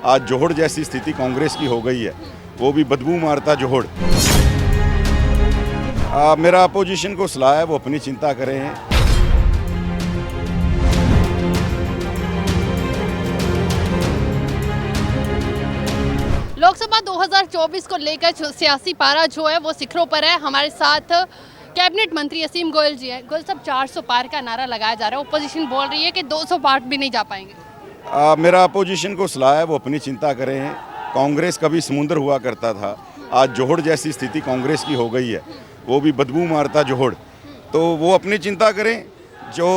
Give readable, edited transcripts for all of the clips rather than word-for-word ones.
आज जोहड़ जैसी स्थिति कांग्रेस की हो गई है, वो भी बदबू मारता जोहड़। मेरा अपोजिशन को सलाह है वो अपनी चिंता करें। लोकसभा 2024 को लेकर सियासी पारा जो है वो शिखरों पर है। हमारे साथ कैबिनेट मंत्री असीम गोयल जी हैं। गोयल साहब, 400 पार का नारा लगाया जा रहा है, ओपोजिशन बोल रही है कि 200 पार भी नहीं जा पाएंगे। मेरा अपोजिशन को सलाह है वो अपनी चिंता करें। कांग्रेस कभी समुंदर हुआ करता था, आज जोहड़ जैसी स्थिति कांग्रेस की हो गई है, वो भी बदबू मारता जोहड़। तो वो अपनी चिंता करें, जो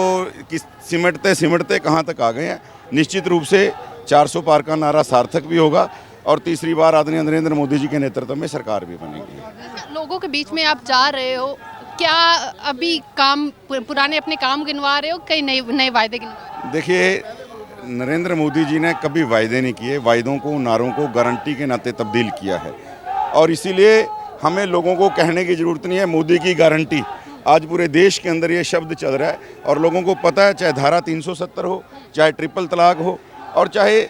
कि सिमटते सिमटते कहाँ तक आ गए हैं। निश्चित रूप से 400 पार का नारा सार्थक भी होगा और तीसरी बार आदरणीय नरेंद्र मोदी जी के नेतृत्व में सरकार भी बनेगी। लोगों के बीच में आप जा रहे हो, क्या अभी काम पुराने अपने काम गिनवा रहे हो, कई नए वायदे गिनवा रहे हो? देखिए, नरेंद्र मोदी जी ने कभी वायदे नहीं किए, वायदों को नारों को गारंटी के नाते तब्दील किया है और इसीलिए हमें लोगों को कहने की ज़रूरत नहीं है मोदी की गारंटी। आज पूरे देश के अंदर ये शब्द चल रहा है और लोगों को पता है, चाहे धारा 370 हो, चाहे ट्रिपल तलाक हो और चाहे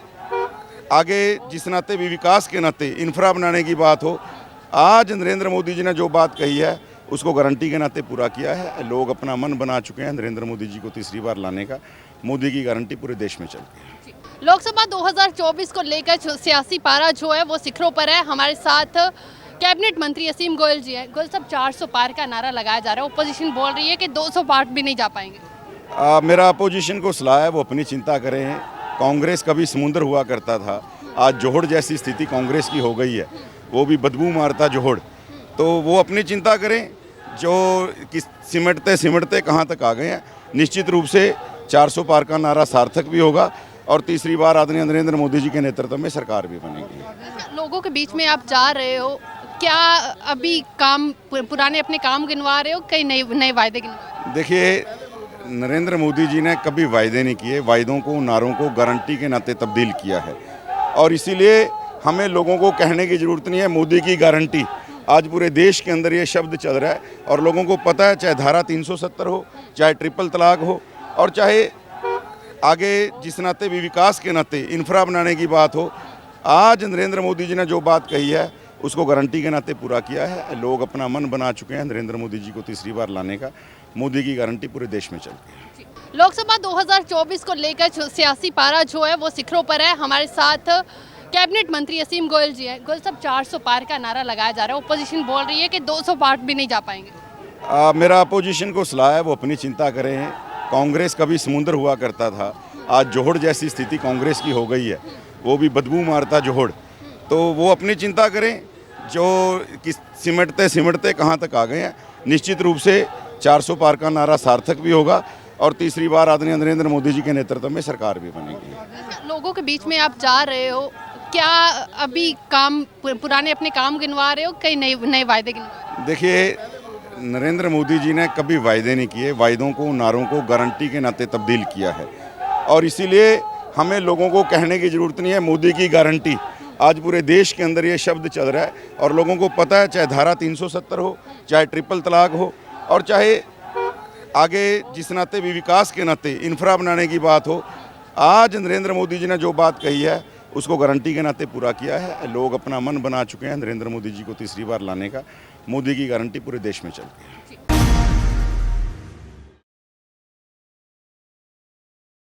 आगे जिस नाते भी विकास के नाते इंफ्रा बनाने की बात हो, आज नरेंद्र मोदी जी ने जो बात कही है उसको गारंटी के नाते पूरा किया है। लोग अपना मन बना चुके हैं नरेंद्र मोदी जी को तीसरी बार लाने का। मोदी की गारंटी पूरे देश में चलती है। लोकसभा 2024 को लेकर सियासी पारा जो है वो शिखरों पर है। हमारे साथ कैबिनेट मंत्री असीम गोयल जी हैं। गोयल साहब, 400 पार का नारा लगाया जा रहा है, ओपोजिशन बोल रही है कि 200 पार भी नहीं जा पाएंगे। मेरा अपोजिशन को सलाह है वो अपनी चिंता करें। कांग्रेस कभी समुंदर हुआ करता था, आज जोहड़ जैसी स्थिति कांग्रेस की हो गई है, वो भी बदबू मारता जोहड़। तो वो अपनी चिंता करें, जो कि सिमटते सिमटते कहाँ तक आ गए हैं। निश्चित रूप से 400 पार का नारा सार्थक भी होगा और तीसरी बार आदरणीय नरेंद्र मोदी जी के नेतृत्व में सरकार भी बनेगी। लोगों के बीच में आप जा रहे हो, क्या अभी काम पुराने अपने काम गिनवा रहे हो, कई नए वायदे गिनवा रहे हो? देखिए, नरेंद्र मोदी जी ने कभी वायदे नहीं किए, वायदों को नारों को गारंटी के नाते तब्दील किया है और इसीलिए हमें लोगों को कहने की ज़रूरत नहीं है मोदी की गारंटी। आज पूरे देश के अंदर ये शब्द चल रहा है और लोगों को पता है, चाहे धारा 370 हो, चाहे ट्रिपल तलाक हो और चाहे आगे जिस नाते भी विकास के नाते इंफ्रा बनाने की बात हो, आज नरेंद्र मोदी जी ने जो बात कही है उसको गारंटी के नाते पूरा किया है। लोग अपना मन बना चुके हैं नरेंद्र मोदी जी को तीसरी बार लाने का। मोदी की गारंटी पूरे देश में चलती है। लोकसभा 2024 को लेकर सियासी पारा जो है वो शिखरों पर है। हमारे साथ कैबिनेट मंत्री असीम गोयल जी हैं। गोयल साहब, 400 पार का नारा लगाया जा रहा है, ओपोजिशन बोल रही है कि 200 पार भी नहीं जा पाएंगे। मेरा अपोजिशन को सलाह है वो अपनी चिंता करें। कांग्रेस कभी समुंदर हुआ करता था, आज जोहड़ जैसी स्थिति कांग्रेस की हो गई है, वो भी बदबू मारता जोहड़। तो वो अपनी चिंता करें, जो कि सिमटते सिमटते कहाँ तक आ गए हैं। निश्चित रूप से 400 पार का नारा सार्थक भी होगा और तीसरी बार आदरणीय नरेंद्र मोदी जी के नेतृत्व में सरकार भी बनेगी। लोगों के बीच में आप जा रहे हो, क्या अभी काम पुराने अपने काम गिनवा रहे हो, कई नए वायदे गिनवा रहे हो? देखिए, नरेंद्र मोदी जी ने कभी वायदे नहीं किए, वायदों को नारों को गारंटी के नाते तब्दील किया है और इसीलिए हमें लोगों को कहने की ज़रूरत नहीं है मोदी की गारंटी। आज पूरे देश के अंदर ये शब्द चल रहा है और लोगों को पता है, चाहे धारा 370 हो, चाहे ट्रिपल तलाक हो और चाहे आगे जिस नाते भी विकास के नाते इंफ्रा बनाने की बात हो, आज नरेंद्र मोदी जी ने जो बात कही है उसको गारंटी के नाते पूरा किया है। लोग अपना मन बना चुके हैं नरेंद्र मोदी जी को तीसरी बार लाने का। मोदी की गारंटी पूरे देश में चलती है।